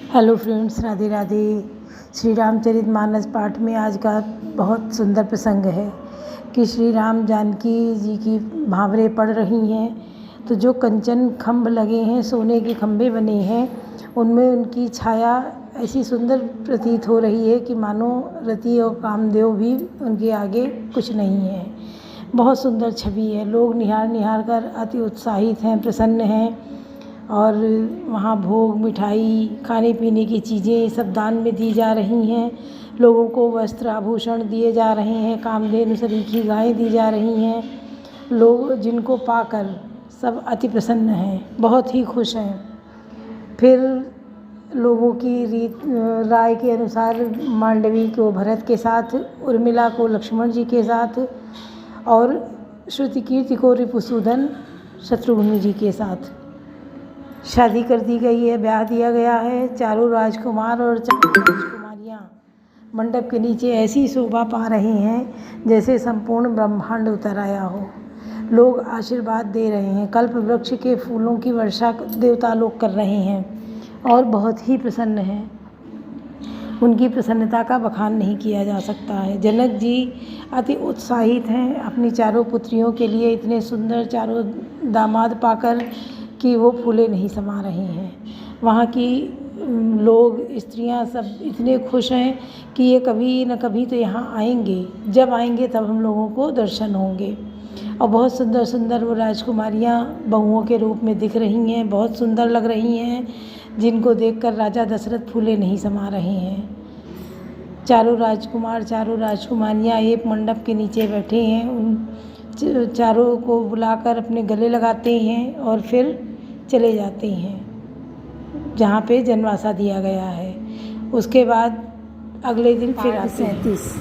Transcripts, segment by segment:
Hello friends, Radhe Radhe. Shri Ramcharitmanas पाठ में आज का बहुत सुंदर प्रसंग है कि श्री राम जानकी जी की भावरे पड़ रही हैं। तो जो कंचन खम्भ लगे हैं, सोने के खम्भे बने हैं, उनमें उनकी छाया ऐसी सुंदर प्रतीत हो रही है कि मानो रति और कामदेव भी उनके आगे कुछ नहीं है। बहुत सुंदर छवि है। लोग निहार निहार कर अति उत्साहित हैं, प्रसन्न हैं। और वहाँ भोग, मिठाई, खाने पीने की चीज़ें सब दान में दी जा रही हैं। लोगों को वस्त्र आभूषण दिए जा रहे हैं, कामधेनु सरीखी गायें दी जा रही हैं। लोग जिनको पाकर सब अति प्रसन्न हैं, बहुत ही खुश हैं। फिर लोगों की राय के अनुसार मांडवी को भरत के साथ, उर्मिला को लक्ष्मण जी के साथ और श्रुति कीर्ति को रिपुसूदन शत्रुघ्न जी के साथ शादी कर दी गई है, ब्याह दिया गया है। चारों राजकुमार और चारों राजकुमारियाँ मंडप के नीचे ऐसी शोभा पा रहे हैं जैसे संपूर्ण ब्रह्मांड उतर आया हो। लोग आशीर्वाद दे रहे हैं। कल्प वृक्ष के फूलों की वर्षा देवता लोग कर रहे हैं और बहुत ही प्रसन्न हैं। उनकी प्रसन्नता का बखान नहीं किया जा सकता है। जनक जी अति उत्साहित हैं अपनी चारों पुत्रियों के लिए। इतने सुंदर चारों दामाद पाकर कि वो फूले नहीं समा रहे हैं। वहाँ की लोग, स्त्रियाँ सब इतने खुश हैं कि ये कभी न कभी तो यहाँ आएंगे। जब आएंगे तब हम लोगों को दर्शन होंगे। और बहुत सुंदर सुंदर वो राजकुमारियाँ बहुओं के रूप में दिख रही हैं, बहुत सुंदर लग रही हैं, जिनको देखकर राजा दशरथ फूले नहीं समा रहे हैं। चारों राजकुमार, चारों राजकुमारियाँ एक मंडप के नीचे बैठे हैं। उन चारों को बुलाकर अपने गले लगाते हैं और फिर चले जाते हैं जहाँ पे जनवासा दिया गया है। उसके बाद अगले दिन फिर आते हैं। 37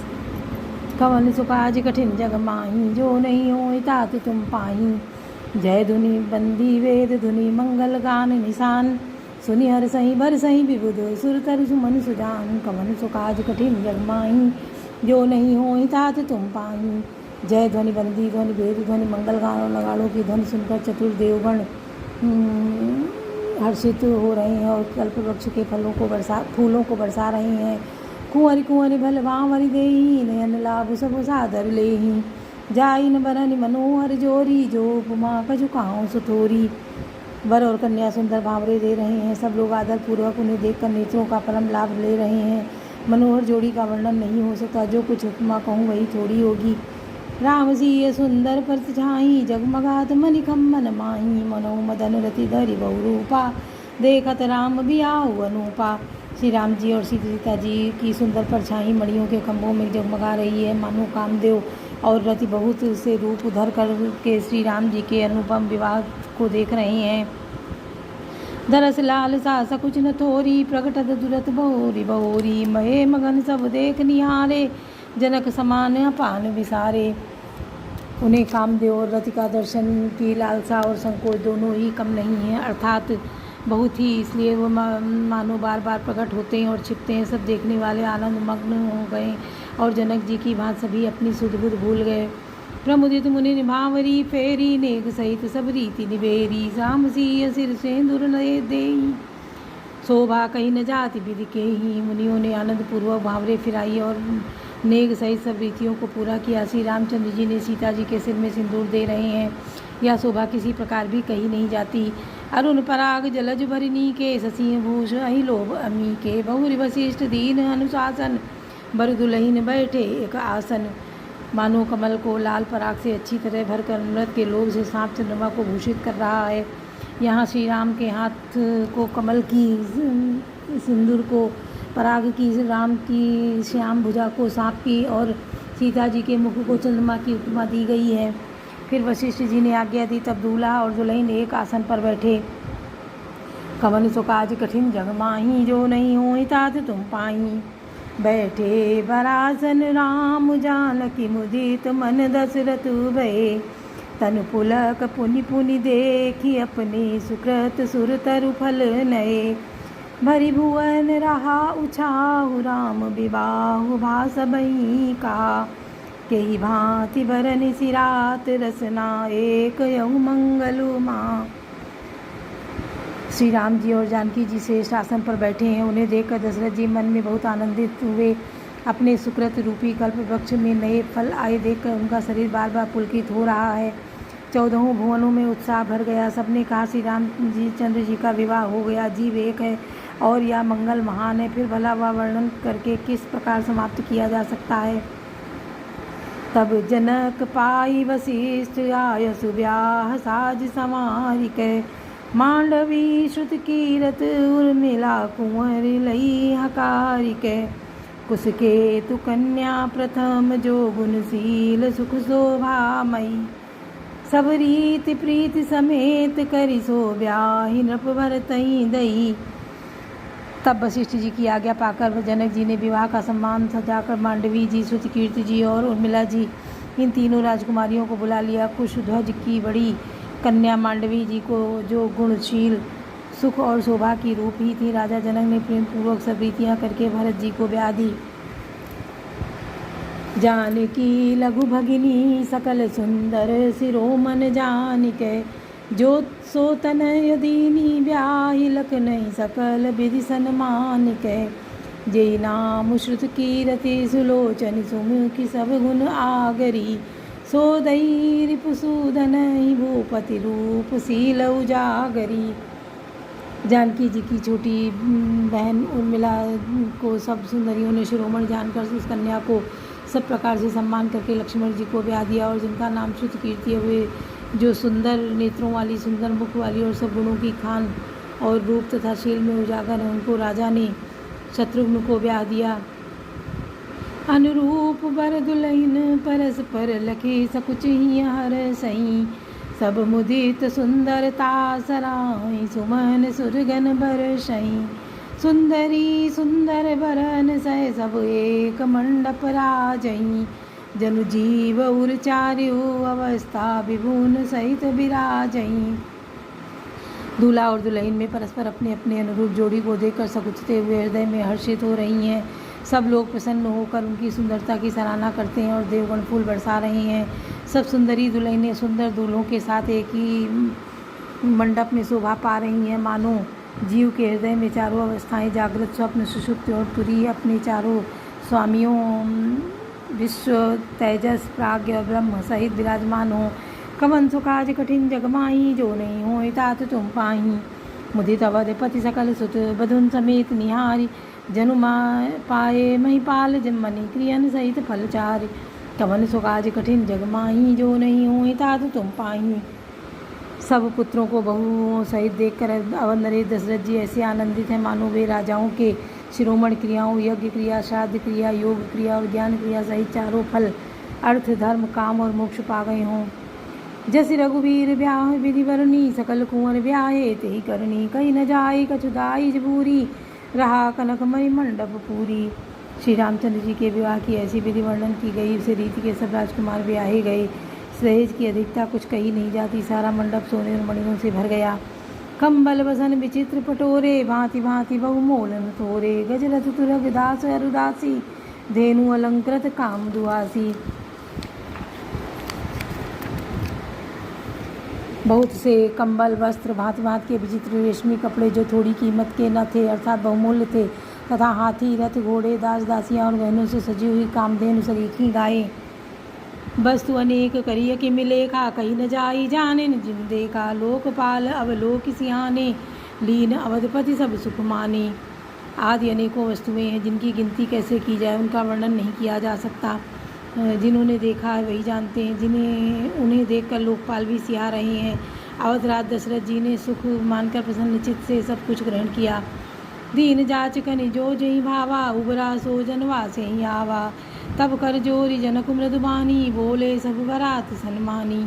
कवन सुकाज कठिन जग माही, जो नहीं हो तात तुम पाही। जय धुनि बंदी वेद धुनि, मंगल गान निशान। सुनि हर सही भर सही विबुध, सुर तर सुमन सुजान। कवन सुकाज कठिन जग माही, जो नहीं हो तात तुम पाही। जय ध्वनि बंदी ध्वनि वेद ध्वनि, मंगल गान और नगाड़ों की ध्वनि सुनकर चतुर्देवगण हर्षित हो रहे हैं और कल्प वृक्ष के फूलों को बरसा रहे हैं। कुंवरी कुंवरी भल बांवरी देही, नयन लाभ सब सादर लेही। जाई न बरनि मनोहर जोरी, जो उपमा कजुकाओ सुतोरी। वर और कन्या सुंदर भावरे दे रहे हैं। सब लोग आदर पूर्वक उन्हें देखकर नेत्रों का परम लाभ ले रहे हैं। मनोहर जोड़ी का वर्णन नहीं हो सकता, जो कुछ उपमा कहूँ वही थोड़ी होगी। राम सिय सुंदर परत छाई, जगमगात मनिकम मन माही। मनो मदन रति धरि बहुरूपा, देखत राम बियाहु अनूपा। श्री राम जी और सीता जी की सुंदर परछाई मणियों के खंभों में जगमगा रही है, मानो कामदेव और रति बहुत से रूप उधर कर के श्री राम जी के अनुपम विवाह को देख रहे हैं। दरस लाल सा सकुच न थोरी, प्रगटत दुरत बहोरी बहोरी। महे मगन सब देख निहारे, जनक समान अपान विसारे। उन्हें कामदेव और रति का दर्शन की लालसा और संकोच दोनों ही कम नहीं है, अर्थात बहुत ही। इसलिए वो मानो बार बार प्रकट होते हैं और छिपते हैं। सब देखने वाले आनंद मग्न हो गए और जनक जी की भांति सभी अपनी सुध बुध भूल गए। प्रमुदित मुनि निभावरी फेरी, नेक सहित सब रीति निबेरी। राम सिय सिर सेंदुर नए देई, शोभा कहीं न जाति विधि के ही। मुनियों ने आनंद पूर्वक भावरे फिराई और नेक सहित सब रीतियों को पूरा किया। श्री रामचंद्र जी ने सीता जी के सिर में सिंदूर दे रहे हैं। यह शोभा किसी प्रकार भी कही नहीं जाती। अरुण पराग जलज भरिनी के, शशि भूष अहि लोभ अमी के। बहुरी वशिष्ठ दीन अनुशासन, बर दुलहीन बैठे एक आसन। मानो कमल को लाल पराग से अच्छी तरह भरकर अमृत के लोभ से सांप चंद्रमा को भूषित कर रहा है। यहाँ श्री राम के हाथ को कमल की, सिंदूर को पराग की, राम की श्याम भुजा को सांप की और सीता जी के मुख को चंद्रमा की उपमा दी गई है। फिर वशिष्ठ जी ने आज्ञा दी, तब दूल्हा और दुल्हन एक आसन पर बैठे। कवन सुकाज कठिन जग माही, जो नहीं हो तात तुम पाही। बैठे बरासन राम जानकी, मुदित मन दशरथ भये। तनु पुलक पुनि पुनि देखी, अपने सुकृत सुर तरु फल नये। भरि भुवन रहा उछाहु, राम विवाहु भास बही का। केहि भांति बरनि सिरात, रसना एक यहु मंगलु माँ। श्री राम जी और जानकी जी श्रेष्ठ आसन पर बैठे हैं। उन्हें देखकर दशरथ जी मन में बहुत आनंदित हुए। अपने सुकृत रूपी कल्प वृक्ष में नए फल आए देखकर उनका शरीर बार बार पुलकित हो रहा है। 14 भुवनों में उत्साह भर गया। सबने कहा श्री राम जी चंद्र जी का विवाह हो गया, जीव एक है और यह मंगल महान है। फिर भला वह वर्णन करके किस प्रकार समाप्त किया जा सकता है। तब जनक पाई वशिष्ठ आय सुब्याह साज समारिक, मांडवी श्रुत कीरत उर्मिला कुंवर लई हकारिक, कुसकेतु कन्या प्रथम जो गुणशील सुख शोभामयी, सब रीति प्रीति समेत करि सो ब्याहि नृप भरतई दई। तब वशिष्ठ जी की आज्ञा पाकर जनक जी ने विवाह का सम्मान सजाकर मांडवी जी, श्रुतिकीर्ति जी और उर्मिला जी इन तीनों राजकुमारियों को बुला लिया। कुशध्वज की बड़ी कन्या मांडवी जी को जो गुणशील सुख और शोभा की रूप ही थी, राजा जनक ने प्रेम पूर्वक सब रीतियाँ करके भरत जी को ब्याह दी। जानकी लघु भगिनी सकल सुंदर सिरोमन जानिके, जो सो तनय दीनी ब्याहि लखनई सकल विधि सन्मानिके, जेई नाम श्रुत कीरति सुलोचन सुमुखी सब गुण आगरी, सो दई रिपुसूदनई भूपति रूप शील उजागरी। जानकी जी की छोटी बहन उर्मिला को सब सुंदरियों ने शिरोमणि जानकर उस कन्या को सब प्रकार से सम्मान करके लक्ष्मण जी को ब्याह दिया। और जिनका नाम श्रुति कीर्ति हुए, जो सुंदर नेत्रों वाली, सुंदर मुख वाली और सब गुणों की खान और रूप तथा शील में उजागर है, उनको राजा ने शत्रुघ्न को ब्याह दिया। अनुरूप बर दुलहिन परस्पर लखे सकुच ही हर सही, सब मुदित सुंदरता सराय सुमन सुरगन बरसई, सुंदरी सुंदर बरन सह सब एक मंडप राजई, जनु जीव उर चार्यो अवस्था विभुन सहित विराजई। दूल्हा और दुल्हन में परस्पर अपने अपने अनुरूप जोड़ी को देखकर सकुचते हुए हृदय में हर्षित हो रही हैं। सब लोग प्रसन्न होकर उनकी सुंदरता की सराहना करते हैं और देवगण फूल बरसा रहे हैं। सब सुंदरी दुल्हनें सुंदर दूल्हों के साथ एक ही मंडप में शोभा पा रही हैं। मानो जीव के हृदय में चारों अवस्थाएं जागृत, स्वप्न, सुषुप्ति और तुरी अपने चारों स्वामियों विश्व, तेजस, प्राज्ञ और ब्रह्म सहित विराजमान हो। कवन सुकाज कठिन जगमाही, जो नहीं हो तात तुम पाही, मुदित अवध पति सकल सुत बधुन समेत निहारी, जनु पाए महिपाल जमनी क्रियन सहित फलचारी, कवन सुकाज कठिन जगमाही, जो नहीं हो तात तुम पाही। सब पुत्रों को बहुओं सहित देखकर अवध नरेश दशरथ जी ऐसे आनंदित हैं मानो वे राजाओं के शिरोमणि क्रियाओं, यज्ञ क्रिया, श्राद्ध क्रिया, योग क्रिया और ज्ञान क्रिया सहित चारों फल, अर्थ, धर्म, काम और मोक्ष पा गए हों। जस रघुवीर ब्याह विधि वरणी, सकल कुंवर ब्याहे तेहि करनी, कहीं न जाई कछुदाई जबूरी, रहा कनकमयी मंडप पूरी। श्री रामचंद्र जी के विवाह की ऐसी विधि वर्णन की गई, उसे रीति के सब राजकुमार ब्याहे गए। सहेज की अधिकता कुछ कही नहीं जाती। सारा मंडप सोने और मणियों से भर गया। कंबल बसन विचित्र पटोरे, भांति भांति बहुमोलन थोरे, गजरथ तुरग दास अरुदासी, धेनु अलंकृत काम दुआसी। बहुत से कंबल, वस्त्र, भांति भांति के विचित्र रेशमी कपड़े जो थोड़ी कीमत के न थे अर्थात बहुमूल्य थे, तथा हाथी, रथ, घोड़े, दास दासियाँ और गहनों से सजी हुई कामधेनु सरीखी गायें, वस्तु अनेक करिय के मिले का, कहीं न जाई जाने न जिन देखा, लोकपाल अवलोक सियाने, लीन अवधपति सब सुख माने। आदि अनेकों वस्तुएं हैं जिनकी गिनती कैसे की जाए, उनका वर्णन नहीं किया जा सकता। जिन्होंने देखा है वही जानते हैं, उन्हें देखकर लोकपाल भी सिया रहे हैं। अवधराज दशरथ जी ने सुख मानकर प्रसन्नचित्त से सब कुछ ग्रहण किया। दीन जाचकन जो जही भावा, उबरा सो जनवा से ही आवा, तब कर जोरी जनक मृदुबानी, बोले सब बरात सन्मानी।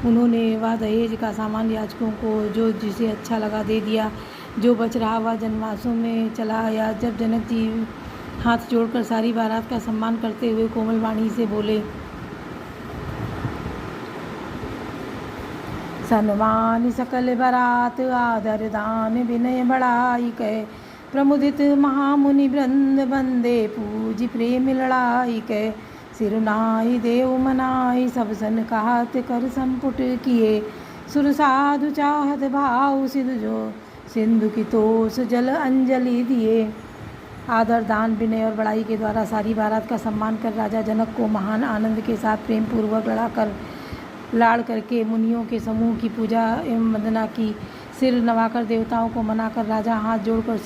उन्होंने वह दहेज का सामान याचकों को जो जिसे अच्छा लगा दे दिया। जो बच रहा वह जनवासों में चला आया। जब जनक जी हाथ जोड़कर सारी बारात का सम्मान करते हुए कोमल वाणी से बोले, सन्मान सकल बरात आदर दान विनय बड़ाई कह, प्रमुदित महामुनि वृंद बंदे पूज प्रेम लड़ाई कह, सिरुनाई देव मनाई सब सन कहत कर संपुट किए, सुर साधु चाहत भाव सिधु जो सिंधु की तोस जल अंजलि दिए। आदर, दान, विनय और बड़ाई के द्वारा सारी बारात का सम्मान कर राजा जनक को महान आनंद के साथ प्रेम पूर्वक लाड़ करके मुनियों के समूह की पूजा एवं वंदना की। सिर नवाकर देवताओं को मनाकर राजा हाथ जोड़कर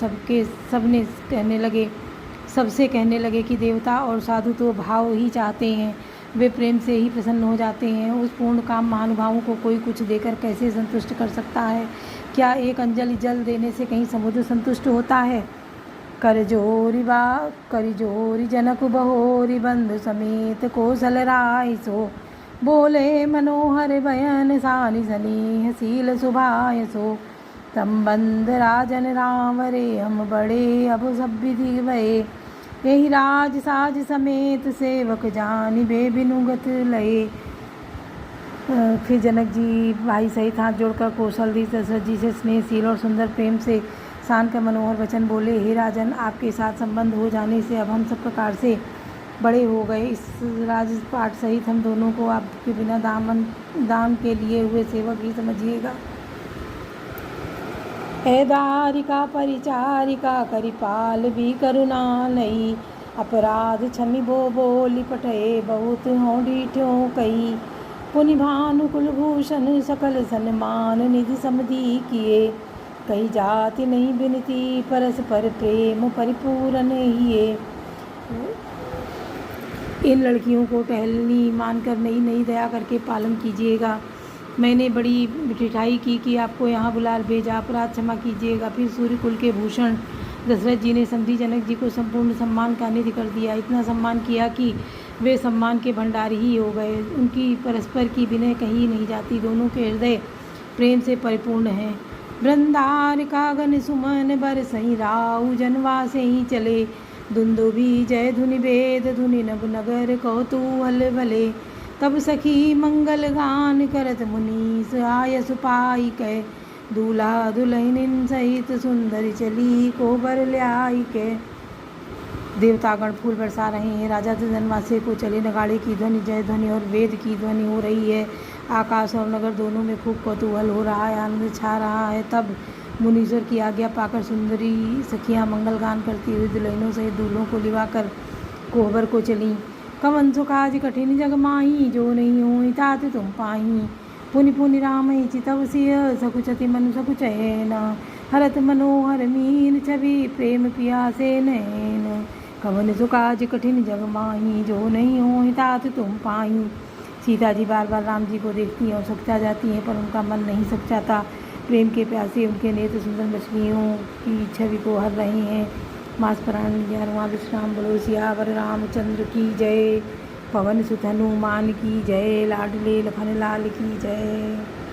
सबसे कहने लगे कि देवता और साधु तो भाव ही चाहते हैं, वे प्रेम से ही प्रसन्न हो जाते हैं। उस पूर्ण काम महानुभावों को कोई कुछ देकर कैसे संतुष्ट कर सकता है? क्या एक अंजलि जल देने से कहीं समुद्र संतुष्ट होता है? कर जोरी जनक बहोरी बंधु समेत कौशल राय सो। बोले मनोहर बयन सानि स्नेहशील सुभाय सो। संबंध राजन राम रे हम बड़े अब सब विधि भये। यही राज साज समेत सेवक जानिबे बिनुगत लये। फिर जनक जी भाई सहित हाथ जोड़कर कौशल दशरथ जी से स्नेहशील और सुंदर प्रेम से सान कर मनोहर वचन बोले, हे राजन, आपके साथ संबंध हो जाने से अब हम सब प्रकार से बड़े हो गए। इस राजपाट सहित हम दोनों को आपके बिना दाम के लिए हुए सेवक ही समझिएगा। ऐदारिका परिचारिका करिपाल भी करुणा लई। अपराध क्षमि बो बोली पठे बहुत होड़ी ठ्यों कई। पुनि भानु कुलभूषण सकल सन्मान निधि समधि किए। कई जाति नहीं बिनती परस्पर प्रेम परिपूर्ण हिए। इन लड़कियों को टहलनी मानकर नई नई दया करके पालन कीजिएगा। मैंने बड़ी ठिठाई की कि आपको यहाँ बुला भेजा, अपराध क्षमा कीजिएगा। फिर सूर्य कुल के भूषण दशरथ जी ने समधी जनक जी को संपूर्ण सम्मान का निधि कर दिया। इतना सम्मान किया कि वे सम्मान के भंडार ही हो गए। उनकी परस्पर की विनय कहीं नहीं जाती, दोनों के हृदय प्रेम से परिपूर्ण हैं। वृंदार कागन सुमन बर सही राउ जनवा से ही चले। दुंदुभी जय धुनि वेद धुनि नभ नगर कौतूहल भले। तब सखी मंगल गान करत मुनीस आयस पाई कै। दूल्हा दुल्हनिन सहित सुंदर चली को बर ल्याई कै। देवतागण फूल बरसा रहे हैं। राजा जनवासे को चले नगाड़े की ध्वनि, जय ध्वनि और वेद की ध्वनि हो रही है। आकाश और नगर दोनों में खूब कौतूहल हो रहा है, आनंद छा रहा है। तब मुनीश्वर की आज्ञा पाकर सुंदरी सखियाँ मंगल गान करती हुई दुल्हनों सहित दूल्हों को लिवाकर कोहबर को चलीं। कवन सुखाज कठिन जग माही, जो नहीं हो तात तुम पाही। पुनि पुनि राम चितव सिय, सकुचति मनु सकुचैन। हरत मनोहर मीन छवि, प्रेम पियासे नैन। कवन सुखाज कठिन जग माही, जो नहीं हो तात तुम पाही। सीता जी बार बार राम जी को देखती हैं और सकता जाती हैं, पर उनका मन नहीं सक जाता। प्रेम के प्यासे उनके नेत्र सुंदर मछलियों की छवि को हर रहे हैं। मास पुराण 11वां विश्राम। बोलो सियावर रामचंद्र की जय। पवन सुत हनुमान की जय। लाडले लखन लाल की जय।